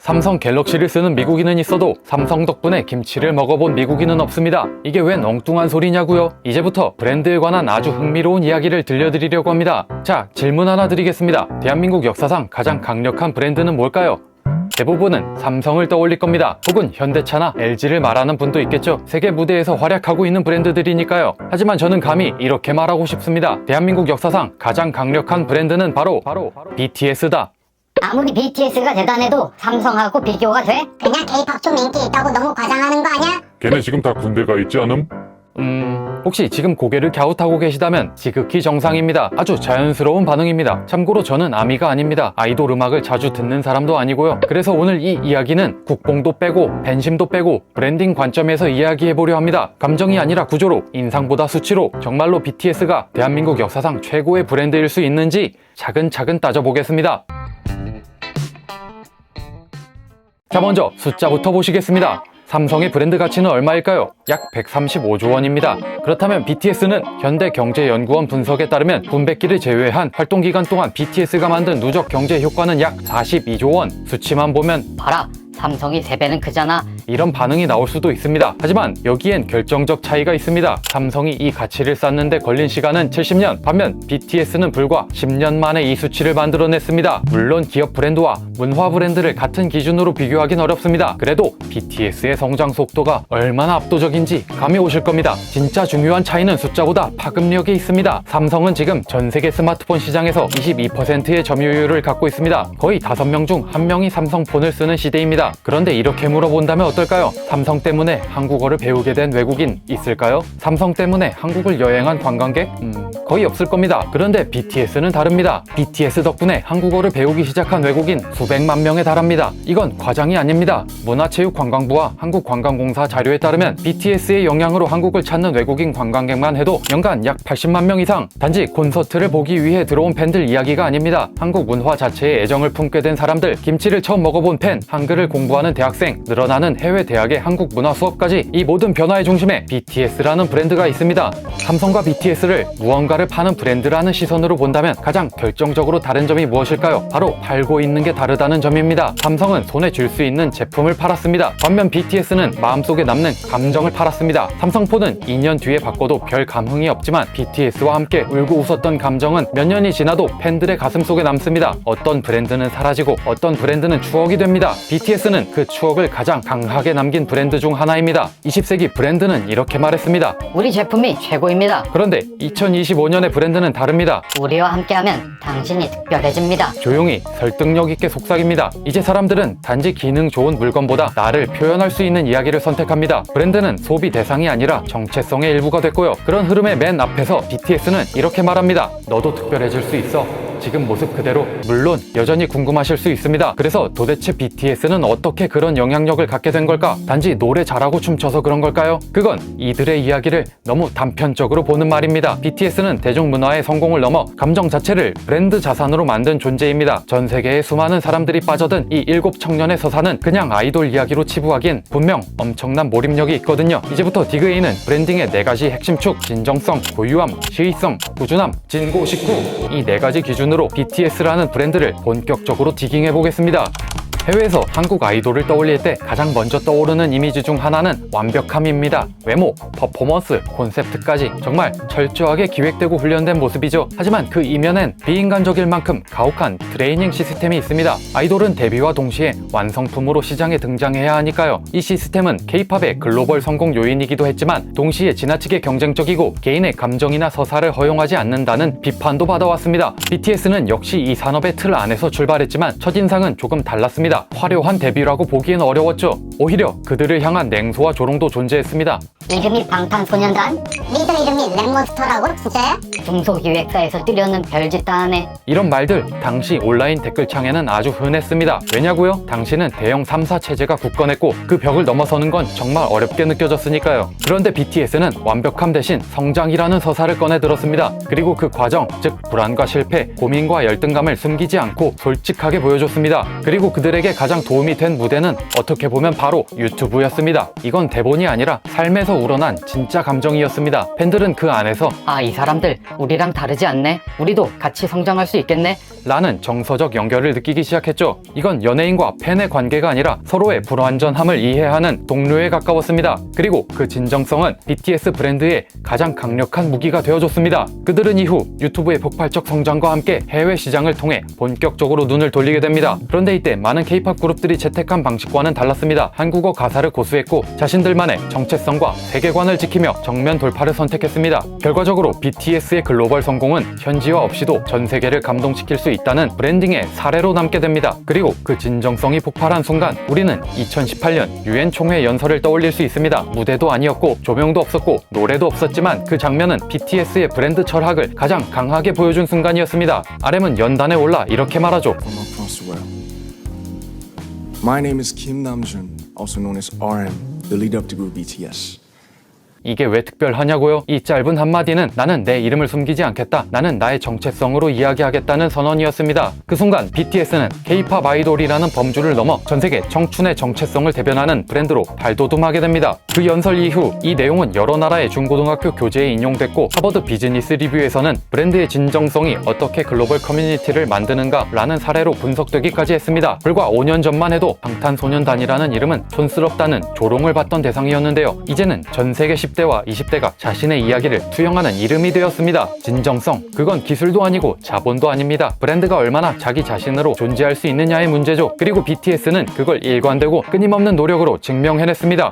삼성 갤럭시를 쓰는 미국인은 있어도 삼성 덕분에 김치를 먹어본 미국인은 없습니다. 이게 웬 엉뚱한 소리냐고요? 이제부터 브랜드에 관한 아주 흥미로운 이야기를 들려드리려고 합니다. 자, 질문 하나 드리겠습니다. 대한민국 역사상 가장 강력한 브랜드는 뭘까요? 대부분은 삼성을 떠올릴 겁니다. 혹은 현대차나 LG를 말하는 분도 있겠죠. 세계 무대에서 활약하고 있는 브랜드들이니까요. 하지만 저는 감히 이렇게 말하고 싶습니다. 대한민국 역사상 가장 강력한 브랜드는 바로 BTS다. 아무리 BTS가 대단해도 삼성하고 비교가 돼? 그냥 K-pop 좀 인기 있다고 너무 과장하는 거 아니야? 걔네 지금 다 군대가 있지 않음? 혹시 지금 고개를 갸웃하고 계시다면 지극히 정상입니다. 아주 자연스러운 반응입니다. 참고로 저는 아미가 아닙니다. 아이돌 음악을 자주 듣는 사람도 아니고요. 그래서 오늘 이 이야기는 국뽕도 빼고 팬심도 빼고 브랜딩 관점에서 이야기해보려 합니다. 감정이 아니라 구조로, 인상보다 수치로 정말로 BTS가 대한민국 역사상 최고의 브랜드일 수 있는지 차근차근 따져보겠습니다. 자, 먼저 숫자부터 보시겠습니다. 삼성의 브랜드 가치는 얼마일까요? 약 135조 원입니다. 그렇다면 BTS는 현대경제연구원 분석에 따르면 군백기를 제외한 활동기간 동안 BTS가 만든 누적 경제 효과는 약 42조 원. 수치만 보면 봐라, 삼성이 3배는 크잖아. 이런 반응이 나올 수도 있습니다. 하지만 여기엔 결정적 차이가 있습니다. 삼성이 이 가치를 쌓는데 걸린 시간은 70년, 반면 BTS는 불과 10년 만에 이 수치를 만들어냈습니다. 물론 기업 브랜드와 문화 브랜드를 같은 기준으로 비교하긴 어렵습니다. 그래도 BTS의 성장 속도가 얼마나 압도적인지 감이 오실 겁니다. 진짜 중요한 차이는 숫자보다 파급력에 있습니다. 삼성은 지금 전 세계 스마트폰 시장에서 22%의 점유율을 갖고 있습니다. 거의 5명 중 1명이 삼성폰을 쓰는 시대입니다. 그런데 이렇게 물어본다면 어떨까요? 삼성 때문에 한국어를 배우게 된 외국인 있을까요? 삼성 때문에 한국을 여행한 관광객? 거의 없을 겁니다. 그런데 BTS는 다릅니다. BTS 덕분에 한국어를 배우기 시작한 외국인 수백만 명에 달합니다. 이건 과장이 아닙니다. 문화체육관광부와 한국관광공사 자료에 따르면 BTS의 영향으로 한국을 찾는 외국인 관광객만 해도 연간 약 80만 명 이상. 단지 콘서트를 보기 위해 들어온 팬들 이야기가 아닙니다. 한국 문화 자체에 애정을 품게 된 사람들, 김치를 처음 먹어본 팬, 한글을 공부하는 대학생, 늘어나는 해외 대학의 한국 문화 수업까지 이 모든 변화의 중심에 BTS라는 브랜드가 있습니다. 삼성과 BTS를 무언가를 파는 브랜드라는 시선으로 본다면 가장 결정적으로 다른 점이 무엇일까요? 바로 팔고 있는 게 다르다는 점입니다. 삼성은 손에 쥘 수 있는 제품을 팔았습니다. 반면 BTS는 마음속에 남는 감정을 팔았습니다. 삼성폰은 2년 뒤에 바꿔도 별 감흥이 없지만 BTS와 함께 울고 웃었던 감정은 몇 년이 지나도 팬들의 가슴속에 남습니다. 어떤 브랜드는 사라지고 어떤 브랜드는 추억이 됩니다. BTS는 그 추억을 가장 강하게 남긴 브랜드 중 하나입니다. 20세기 브랜드는 이렇게 말했습니다. 우리 제품이 최고입니다. 그런데 2025년의 브랜드는 다릅니다. 우리와 함께하면 당신이 특별해집니다. 조용히 설득력 있게 속삭입니다. 이제 사람들은 단지 기능 좋은 물건보다 나를 표현할 수 있는 이야기를 선택합니다. 브랜드는 소비 대상이 아니라 정체성의 일부가 됐고요. 그런 흐름의 맨 앞에서 BTS는 이렇게 말합니다. 너도 특별해질 수 있어. 지금 모습 그대로. 물론 여전히 궁금하실 수 있습니다. 그래서 도대체 BTS는 어떻게 그런 영향력을 갖게 된 걸까? 단지 노래 잘하고 춤춰서 그런 걸까요? 그건 이들의 이야기를 너무 단편적으로 보는 말입니다. BTS는 대중문화의 성공을 넘어 감정 자체를 브랜드 자산으로 만든 존재입니다. 전 세계의 수많은 사람들이 빠져든 이 7청년의 서사는 그냥 아이돌 이야기로 치부하기엔 분명 엄청난 몰입력이 있거든요. 이제부터 디그에이는 브랜딩의 4가지 핵심 축, 진정성, 고유함, 시의성, 꾸준함, 진고 식후, 이 4가지 기준으로 BTS라는 브랜드를 본격적으로 디깅해보겠습니다. 해외에서 한국 아이돌을 떠올릴 때 가장 먼저 떠오르는 이미지 중 하나는 완벽함입니다. 외모, 퍼포먼스, 콘셉트까지 정말 철저하게 기획되고 훈련된 모습이죠. 하지만 그 이면엔 비인간적일 만큼 가혹한 트레이닝 시스템이 있습니다. 아이돌은 데뷔와 동시에 완성품으로 시장에 등장해야 하니까요. 이 시스템은 K-팝의 글로벌 성공 요인이기도 했지만 동시에 지나치게 경쟁적이고 개인의 감정이나 서사를 허용하지 않는다는 비판도 받아왔습니다. BTS는 역시 이 산업의 틀 안에서 출발했지만 첫인상은 조금 달랐습니다. 화려한 데뷔라고 보기엔 어려웠죠. 오히려 그들을 향한 냉소와 조롱도 존재했습니다. 이름이 방탄소년단? 리더 이름이 랩몬스터라고? 진짜야? 중소기획사에서 뛰려는 별짓 다 하네. 이런 말들 당시 온라인 댓글창에는 아주 흔했습니다. 왜냐고요? 당시는 대형 3사 체제가 굳건했고 그 벽을 넘어서는 건 정말 어렵게 느껴졌으니까요. 그런데 BTS는 완벽함 대신 성장이라는 서사를 꺼내 들었습니다. 그리고 그 과정, 즉 불안과 실패, 고민과 열등감을 숨기지 않고 솔직하게 보여줬습니다. 그리고 그들에게 가장 도움이 된 무대는 어떻게 보면 바로 바로 유튜브였습니다. 이건 대본이 아니라 삶에서 우러난 진짜 감정이었습니다. 팬들은 그 안에서 아, 이 사람들 우리랑 다르지 않네. 우리도 같이 성장할 수 있겠네. 라는 정서적 연결을 느끼기 시작했죠. 이건 연예인과 팬의 관계가 아니라 서로의 불완전함을 이해하는 동료에 가까웠습니다. 그리고 그 진정성은 BTS 브랜드의 가장 강력한 무기가 되어줬습니다. 그들은 이후 유튜브의 폭발적 성장과 함께 해외 시장을 통해 본격적으로 눈을 돌리게 됩니다. 그런데 이때 많은 K-POP 그룹들이 채택한 방식과는 달랐습니다. 한국어 가사를 고수했고 자신들만의 정체성과 세계관을 지키며 정면 돌파를 선택했습니다. 결과적으로 BTS의 글로벌 성공은 현지화 없이도 전 세계를 감동시킬 수 있다는 브랜딩의 사례로 남게 됩니다. 그리고 그 진정성이 폭발한 순간 우리는 2018년 UN 총회 연설을 떠올릴 수 있습니다. 무대도 아니었고 조명도 없었고 노래도 없었지만 그 장면은 BTS의 브랜드 철학을 가장 강하게 보여준 순간이었습니다. RM은 연단에 올라 이렇게 말하죠. From across the world. My name is Kim Namjoon, also known as RM, the leader of the group BTS. 이게 왜 특별하냐고요? 이 짧은 한마디는 나는 내 이름을 숨기지 않겠다. 나는 나의 정체성으로 이야기하겠다는 선언이었습니다. 그 순간 BTS는 K-POP 아이돌이라는 범주를 넘어 전세계 청춘의 정체성을 대변하는 브랜드로 발돋움하게 됩니다. 그 연설 이후 이 내용은 여러 나라의 중고등학교 교재에 인용됐고 하버드 비즈니스 리뷰에서는 브랜드의 진정성이 어떻게 글로벌 커뮤니티를 만드는가 라는 사례로 분석되기까지 했습니다. 불과 5년 전만 해도 방탄소년단이라는 이름은 촌스럽다는 조롱을 받던 대상이었는데요. 이제는 전 세계 10대와 20대가 자신의 이야기를 투영하는 이름이 되었습니다. 진정성, 그건 기술도 아니고 자본도 아닙니다. 브랜드가 얼마나 자기 자신으로 존재할 수 있느냐의 문제죠. 그리고 BTS는 그걸 일관되고 끊임없는 노력으로 증명해냈습니다.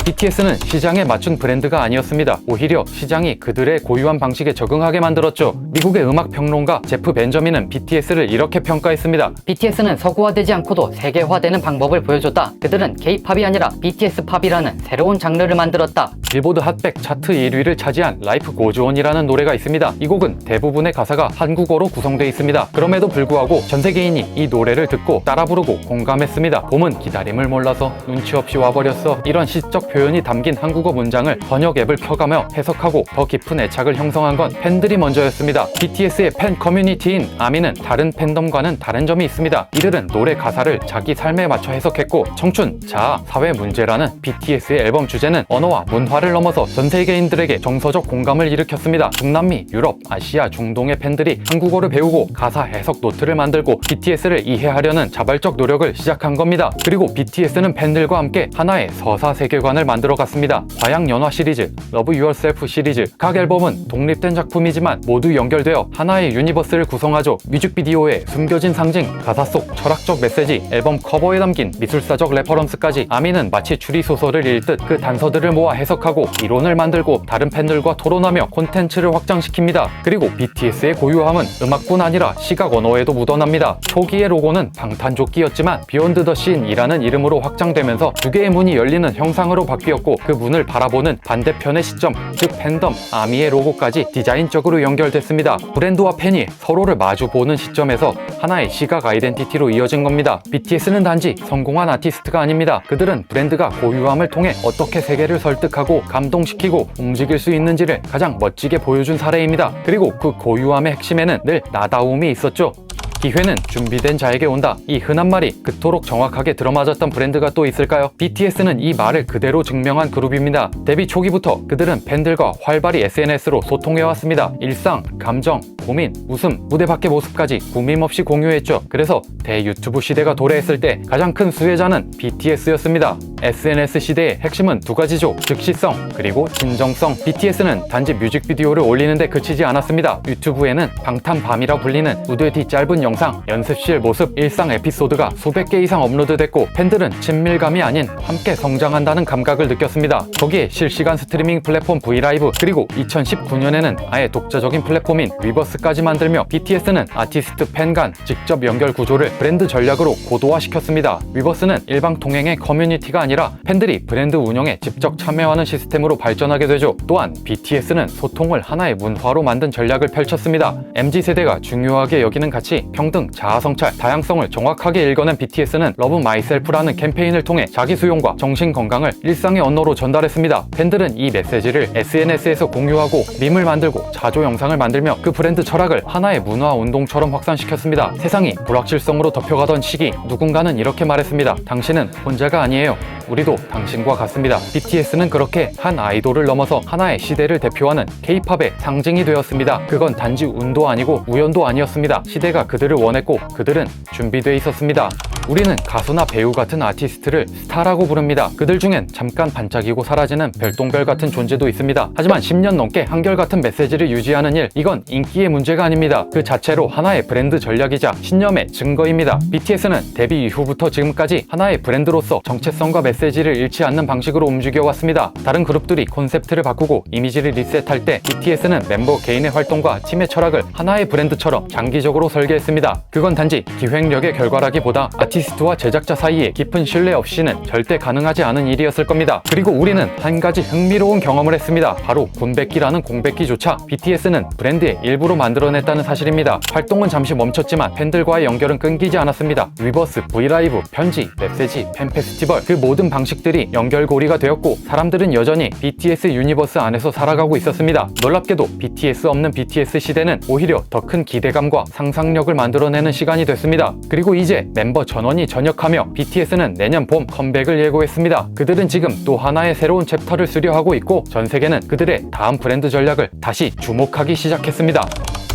BTS는 시장에 맞춘 브랜드가 아니었습니다. 오히려 시장이 그들의 고유한 방식에 적응하게 만들었죠. 미국의 음악 평론가 제프 벤저민은 BTS를 이렇게 평가했습니다. BTS는 서구화되지 않고도 세계화되는 방법을 보여줬다. 그들은 K-팝이 아니라 BTS 팝이라는 새로운 장르를 만들었다. 빌보드 핫백 차트 1위를 차지한 라이프 고즈온이라는 노래가 있습니다. 이 곡은 대부분의 가사가 한국어로 구성되어 있습니다. 그럼에도 불구하고 전 세계인이 이 노래를 듣고 따라 부르고 공감했습니다. 봄은 기다림을 몰라서 눈치 없이 와버렸어. 이런 시적 표현이 담긴 한국어 문장을 번역 앱을 켜가며 해석하고 더 깊은 애착을 형성한 건 팬들이 먼저였습니다. BTS의 팬 커뮤니티인 아미는 다른 팬덤과는 다른 점이 있습니다. 이들은 노래 가사를 자기 삶에 맞춰 해석했고 청춘, 자아, 사회 문제라는 BTS의 앨범 주제는 언어와 문화를 넘어서 전 세계인들에게 정서적 공감을 일으켰습니다. 중남미, 유럽, 아시아, 중동의 팬들이 한국어를 배우고 가사 해석 노트를 만들고 BTS를 이해하려는 자발적 노력을 시작한 겁니다. 그리고 BTS는 팬들과 함께 하나의 서사 세계관을 만들어갔습니다. 과양연화 시리즈, 러브 유얼셀프 시리즈, 각 앨범은 독립된 작품이지만 모두 연결되어 하나의 유니버스를 구성하죠. 뮤직비디오에 숨겨진 상징, 가사 속 철학적 메시지, 앨범 커버에 담긴 미술사적 레퍼런스까지 아미는 마치 추리소설을 읽듯 그 단서들을 모아 해석하고 이론을 만들고 다른 팬들과 토론하며 콘텐츠를 확장시킵니다. 그리고 BTS의 고유함은 음악뿐 아니라 시각 언어에도 묻어납니다. 초기의 로고는 방탄조끼였지만 비욘드 더 씬이라는 이름으로 확장되면서 두 개의 문이 열리는 형상으로 바뀌었고 그 문을 바라보는 반대편의 시점, 즉 팬덤, 아미의 로고까지 디자인적으로 연결됐습니다. 브랜드와 팬이 서로를 마주보는 시점에서 하나의 시각 아이덴티티로 이어진 겁니다. BTS는 단지 성공한 아티스트가 아닙니다. 그들은 브랜드가 고유함을 통해 어떻게 세계를 설득하고 감동시키고 움직일 수 있는지를 가장 멋지게 보여준 사례입니다. 그리고 그 고유함의 핵심에는 늘 나다움이 있었죠. 기회는 준비된 자에게 온다. 이 흔한 말이 그토록 정확하게 들어맞았던 브랜드가 또 있을까요? BTS는 이 말을 그대로 증명한 그룹입니다. 데뷔 초기부터 그들은 팬들과 활발히 SNS로 소통해왔습니다. 일상, 감정, 고민, 웃음, 무대 밖의 모습까지 꾸밈없이 공유했죠. 그래서 대유튜브 시대가 도래했을 때 가장 큰 수혜자는 BTS였습니다. SNS 시대의 핵심은 두 가지죠. 즉시성, 그리고 진정성. BTS는 단지 뮤직비디오를 올리는데 그치지 않았습니다. 유튜브에는 방탄밤이라 불리는 무대 뒤 짧은 영상, 연습실 모습, 일상 에피소드가 수백 개 이상 업로드됐고 팬들은 친밀감이 아닌 함께 성장한다는 감각을 느꼈습니다. 거기에 실시간 스트리밍 플랫폼 브이라이브, 그리고 2019년에는 아예 독자적인 플랫폼인 위버스까지 만들며 BTS는 아티스트 팬 간 직접 연결 구조를 브랜드 전략으로 고도화시켰습니다. 위버스는 일방 통행의 커뮤니티가 아니라 팬들이 브랜드 운영에 직접 참여하는 시스템으로 발전하게 되죠. 또한 BTS는 소통을 하나의 문화로 만든 전략을 펼쳤습니다. MZ세대가 중요하게 여기는 가치, 평등, 자아성찰, 다양성을 정확하게 읽어낸 BTS는 러브 마이셀프라는 캠페인을 통해 자기 수용과 정신 건강을 일상의 언어로 전달했습니다. 팬들은 이 메시지를 SNS에서 공유하고 밈을 만들고 자조 영상을 만들며 그 브랜드 철학을 하나의 문화 운동처럼 확산시켰습니다. 세상이 불확실성으로 덮여가던 시기, 누군가는 이렇게 말했습니다. 당신은 혼자가 아니에요. 우리도 당신과 같습니다. BTS는 그렇게 한 아이돌을 넘어서 하나의 시대를 대표하는 K-팝의 상징이 되었습니다. 그건 단지 운도 아니고 우연도 아니었습니다. 시대가 그들을 원했고 그들은 준비되어 있었습니다. 우리는 가수나 배우 같은 아티스트를 스타라고 부릅니다. 그들 중엔 잠깐 반짝이고 사라지는 별똥별 같은 존재도 있습니다. 하지만 10년 넘게 한결같은 메시지를 유지하는 일, 이건 인기의 문제가 아닙니다. 그 자체로 하나의 브랜드 전략이자 신념의 증거입니다. BTS는 데뷔 이후부터 지금까지 하나의 브랜드로서 정체성과 메시지를 잃지 않는 방식으로 움직여왔습니다. 다른 그룹들이 콘셉트를 바꾸고 이미지를 리셋할 때 BTS는 멤버 개인의 활동과 팀의 철학을 하나의 브랜드처럼 장기적으로 설계했습니다. 그건 단지 기획력의 결과라기보다 아티스트와 제작자 사이에 깊은 신뢰 없이는 절대 가능하지 않은 일이었을 겁니다. 그리고 우리는 한 가지 흥미로운 경험을 했습니다. 바로 군백기라는 공백기조차 BTS는 브랜드의 일부로 만들어냈다는 사실입니다. 활동은 잠시 멈췄지만 팬들과의 연결은 끊기지 않았습니다. 위버스, 브이라이브, 편지, 메시지, 팬 페스티벌, 그 모든 방식들이 연결고리가 되었고 사람들은 여전히 BTS 유니버스 안에서 살아가고 있었습니다. 놀랍게도 BTS 없는 BTS 시대는 오히려 더 큰 기대감과 상상력을 만들어내는 시간이 됐습니다. 그리고 이제 멤버 전원이 전역하며 BTS는 내년 봄 컴백을 예고했습니다. 그들은 지금 또 하나의 새로운 챕터를 수려하고 있고 전 세계는 그들의 다음 브랜드 전략을 다시 주목하기 시작했습니다.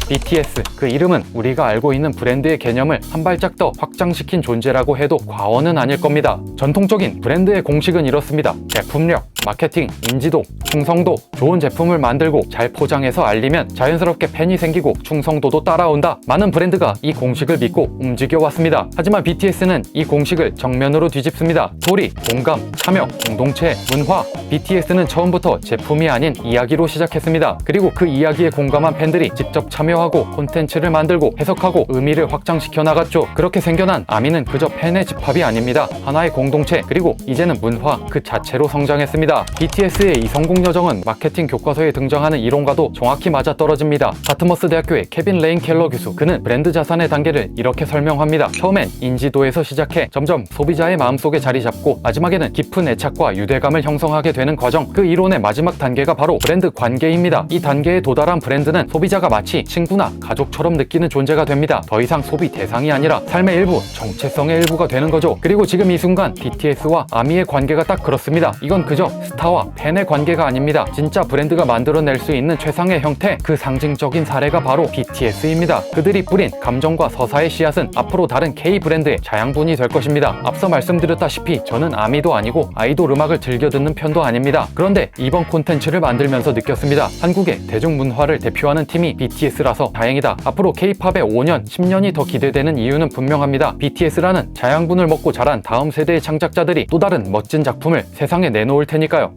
BTS, 그 이름은 우리가 알고 있는 브랜드의 개념을 한 발짝 더 확장시킨 존재라고 해도 과언은 아닐 겁니다. 전통적인 브랜드의 공식은 이렇습니다. 제품력, 마케팅, 인지도, 충성도, 좋은 제품을 만들고 잘 포장해서 알리면 자연스럽게 팬이 생기고 충성도도 따라온다. 많은 브랜드가 이 공식을 믿고 움직여왔습니다. 하지만 BTS는 이 공식을 정면으로 뒤집습니다. 소리, 공감, 참여, 공동체, 문화. BTS는 처음부터 제품이 아닌 이야기로 시작했습니다. 그리고 그 이야기에 공감한 팬들이 직접 참여하고 콘텐츠를 만들고 해석하고 의미를 확장시켜 나갔죠. 그렇게 생겨난 아미는 그저 팬의 집합이 아닙니다. 하나의 공동체, 그리고 이제는 문화 그 자체로 성장했습니다. BTS의 이 성공 여정은 마케팅 교과서에 등장하는 이론과도 정확히 맞아떨어집니다. 다트머스 대학교의 케빈 레인 켈러 교수, 그는 브랜드 자산의 단계를 이렇게 설명합니다. 처음엔 인지도에서 시작해 점점 소비자의 마음속에 자리 잡고 마지막에는 깊은 애착과 유대감을 형성하게 되는 과정, 그 이론의 마지막 단계가 바로 브랜드 관계입니다. 이 단계에 도달한 브랜드는 소비자가 마치 친구나 가족처럼 느끼는 존재가 됩니다. 더 이상 소비 대상이 아니라 삶의 일부, 정체성의 일부가 되는 거죠. 그리고 지금 이 순간 BTS와 아미의 관계가 딱 그렇습니다. 이건 그저 스타와 팬의 관계가 아닙니다. 진짜 브랜드가 만들어낼 수 있는 최상의 형태, 그 상징적인 사례가 바로 BTS입니다. 그들이 뿌린 감정과 서사의 씨앗은 앞으로 다른 K 브랜드의 자양분이 될 것입니다. 앞서 말씀드렸다시피 저는 아미도 아니고 아이돌 음악을 즐겨 듣는 편도 아닙니다. 그런데 이번 콘텐츠를 만들면서 느꼈습니다. 한국의 대중문화를 대표하는 팀이 BTS라서 다행이다. 앞으로 K-팝의 5년, 10년이 더 기대되는 이유는 분명합니다. BTS라는 자양분을 먹고 자란 다음 세대의 창작자들이 또 다른 멋진 작품을 세상에 내놓을 테니까요.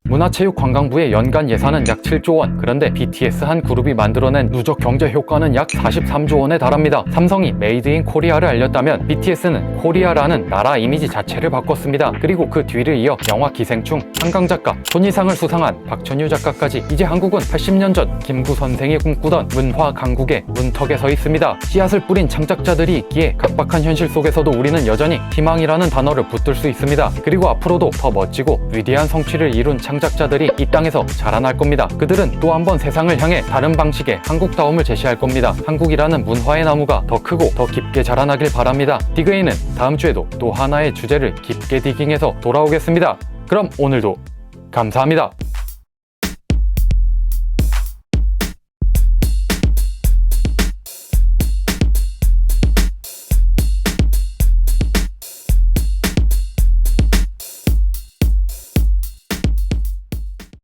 문화체육관광부의 연간 예산은 약 7조 원, 그런데 BTS 한 그룹이 만들어낸 누적 경제 효과는 약 43조 원에 달합니다. 삼성이 메이드 인 코리아를 알렸다면 BTS는 코리아라는 나라 이미지 자체를 바꿨습니다. 그리고 그 뒤를 이어 영화 기생충, 한강작가, 손이상을 수상한 박천유 작가까지. 이제 한국은 80년 전 김구 선생이 꿈꾸던 문화 강국의 문턱에 서 있습니다. 씨앗을 뿌린 창작자들이 있기에 각박한 현실 속에서도 우리는 여전히 희망이라는 단어를 붙들 수 있습니다. 그리고 앞으로도 더 멋지고 위대한 성취를 이룬 창작자들이 이 땅에서 자라날 겁니다. 그들은 또 한 번 세상을 향해 다른 방식의 한국다움을 제시할 겁니다. 한국이라는 문화의 나무가 더 크고 더 깊게 자라나길 바랍니다. 디그웨이는 다음 주에도 또 하나의 주제를 깊게 디깅해서 돌아오겠습니다. 그럼 오늘도 감사합니다.